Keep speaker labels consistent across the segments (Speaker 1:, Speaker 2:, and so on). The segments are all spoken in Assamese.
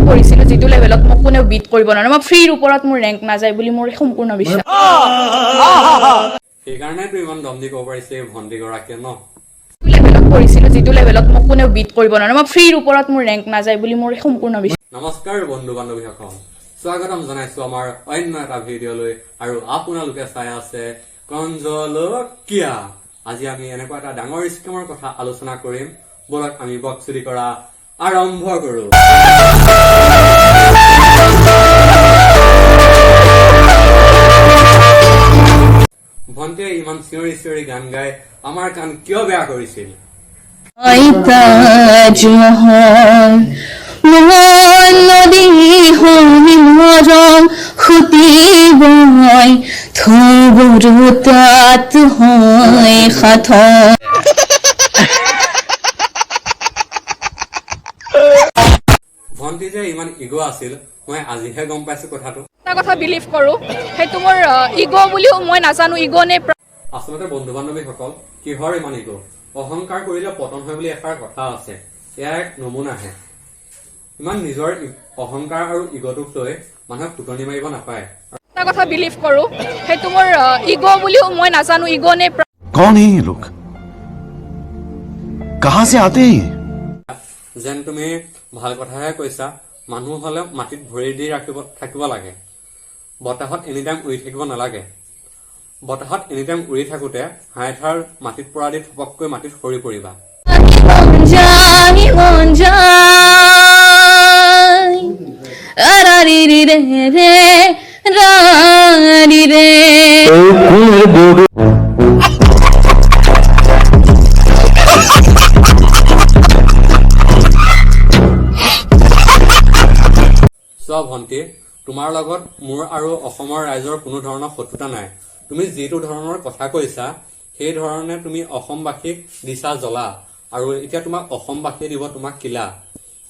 Speaker 1: কৰিছিলো যেটো লেভেলত মোক কোনেও বিট কৰিব নোৱাৰে মই ফ্ৰীৰ ওপৰত মোৰ ৰেংক নাযায় বুলি মোৰ সম্পূৰ্ণ বিশ্বাস
Speaker 2: সেইকাৰণে তো ইমান দমদি ক'ব পাৰিছে ভণ্টি গৰাকীয়ে ন
Speaker 1: লেভেলত কৰিছিলো যেটো লেভেলত মোক কোনেও বিট কৰিব নোৱাৰে মই ফ্ৰীৰ ওপৰত মোৰ ৰেংক নাযায় বুলি মোৰ সম্পূৰ্ণ বিশ্বাস
Speaker 2: নমস্কাৰ বন্ধু বান্ধৱীসকল স্বাগতম জনাইছো আমাৰ অন্য এটা ভিডিঅ'লৈ আৰু আপোনালোকে চাই আছে কঞ্জলকীয়া আজি আমি এনেকুৱা এটা ডাঙৰ স্কিমৰ কথা আলোচনা কৰিম বলক আমি বকচুৰি কৰা আৰম্ভ কৰো ভণ্টিয়ে ইমান চিঞৰি চিঞৰি গান গাই আমাৰ কাণ কিয় বেয়া কৰিছিল ভণ্টি যে ইমান ইগো আছিল মই আজিহে গম পাইছো কথাটো
Speaker 1: এটা কথা বিলিভ কৰো সেইটো মোৰ ইগো বুলিও মই নাজানো ইগো নে
Speaker 2: আচলতে বন্ধু বান্ধৱীসকল কিহৰ ইমান ইগো অহংকাৰ কৰিলে পতন হয় বুলি এষাৰ কথা আছে এয়া এক নমুনাহে ইমান নিজৰ অহংকাৰ আৰু ইগোটোক লৈ মানুহক ফুটনি মাৰিব নাপায়
Speaker 1: এটা কথা বিলিভ কৰো সেইটো মোৰ ইগো বুলিও মই নাজানো ইগো নে
Speaker 3: कौन है ये लोग कहां से आते हैं
Speaker 2: যেন তুমি ভাল কথাহে কৈছা মানুহ হলে মাটিত ভৰি দি থাকিব লাগে বতাহত এনিটাইম উৰি থাকিব নালাগে বতাহত এনিটাইম উৰি থাকোতে হাইঠাৰ মাটিত পৰা দি থপককৈ মাটিত সৰি পৰিবা চোৱা ভণ্টি তোমাৰ লগত মোৰ আৰু অসমৰ ৰাইজৰ কোনো ধৰণৰ শত্ৰুতা নাই তুমি যিটো ধৰণৰ কথা কৈছা সেই ধৰণে তুমি অসমবাসীক দিছা জ্বলা আৰু এতিয়া তোমাক অসমবাসীয়ে দিব তোমাক কিলা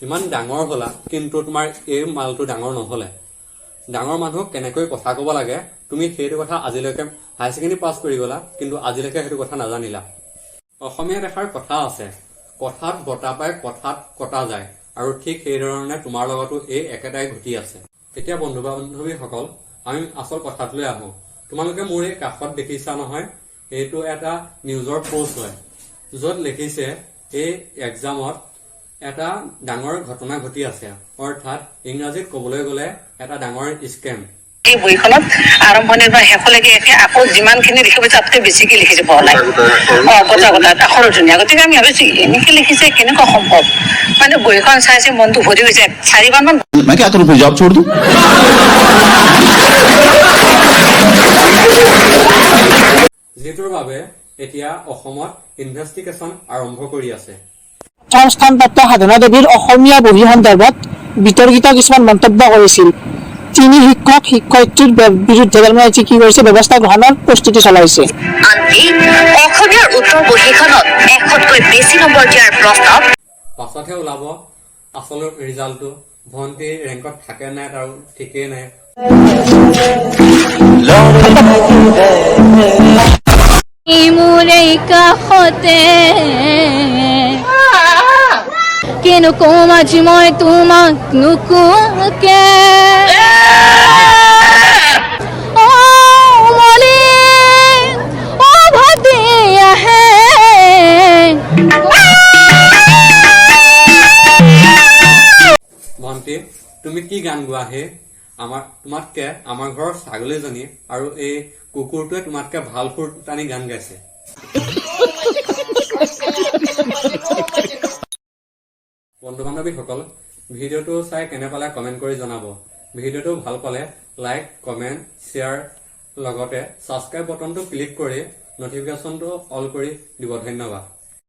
Speaker 2: ইমান ডাঙৰ হলা কিন্তু তোমাৰ এই মালটো ডাঙৰ নহলে ডাঙৰ মানুহক কেনেকৈ কথা কব লাগে তুমি সেইটো কথা আজিলৈকে হাই ছেকেণ্ডাৰী পাছ কৰি গলা কিন্তু আজিলৈকে সেইটো কথা নাজানিলা অসমীয়াত এষাৰ কথা আছে কথাত বতা পাই কথাত কটা যায় আৰু ঠিক সেই ধৰণে তোমাৰ লগতো এই একেটাই ঘটি আছে এতিয়া বন্ধু বান্ধৱীসকল আমি আচল কথাটোলৈ আহো তোমালোকে মোৰ এই কাষত দেখিছা নহয় এইটো এটা নিউজৰ পোষ্ট হয় য'ত লিখিছে এই এক্সামত এটা ডাঙৰ ঘটনা ঘটি আছে অৰ্থাৎ ইংৰাজীত ক'বলৈ গ'লে এটা ডাঙৰ স্কেম
Speaker 4: এই বইখনত আৰম্ভণিৰ পৰা শেষলৈকে একে আকৌ যিমানখিনি লিখিব তাতকৈ বেছিকে লিখিছে বহলাই কথা আখৰো ধুনীয়া গতিকে আমি ভাবিছো এনেকে লিখিছে কেনেকুৱা সম্ভৱ মানে বইখন চাইছে মনটো ভৰি গৈছে 4 মান
Speaker 3: मैं क्या करूं फिर जॉब छोड़ दूं
Speaker 2: যিটোৰ বাবে এতিয়া অসমত ইনভেষ্টিগেশ্যন আৰম্ভ কৰি আছে
Speaker 5: সংস্থানপ্ৰাপ্ত সাধনা দেৱীৰ অসমীয়া বহি সন্দৰ্ভত বিতৰ্কিত কিছুমান মন্তব্য কৰিছিল তিনি শিক্ষক শিক্ষয়িত্ৰীৰ বিৰুদ্ধে কি কৰিছে ব্যৱস্থা গ্ৰহণৰ প্ৰস্তুতি চলাইছে
Speaker 4: আনকি অসমীয়াৰ উত্তৰ বহীখনত 100কৈ বেছি নম্বৰ দিয়াৰ প্ৰস্তাৱ
Speaker 2: পাছতহে ওলাব আচল ৰিজাল্টটো ভণ্টি ৰেংকত থাকে নাই তাৰ ঠিকেই নাই
Speaker 6: মোৰে কাষতে কিনো কম আজি মই তোমাক নুকুকে
Speaker 2: ভণ্টি তুমি কি গান গোৱা হে তোমাতকে আমাৰ ঘৰৰ ছাগলীজনী আৰু এই কুকুৰটোৱে তোমাতকে ভাল সুৰ টানি গান গাইছে বন্ধু বান্ধৱীসকল ভিডিঅ'টো চাই কেনে পালে কমেণ্ট কৰি জনাব ভিডিঅ'টো ভাল পালে লাইক কমেণ্ট শ্বেয়াৰ লগতে ছাবস্ক্ৰাইব বটনটো ক্লিক কৰি নটিফিকেশ্যনটো অল কৰি দিব ধন্যবাদ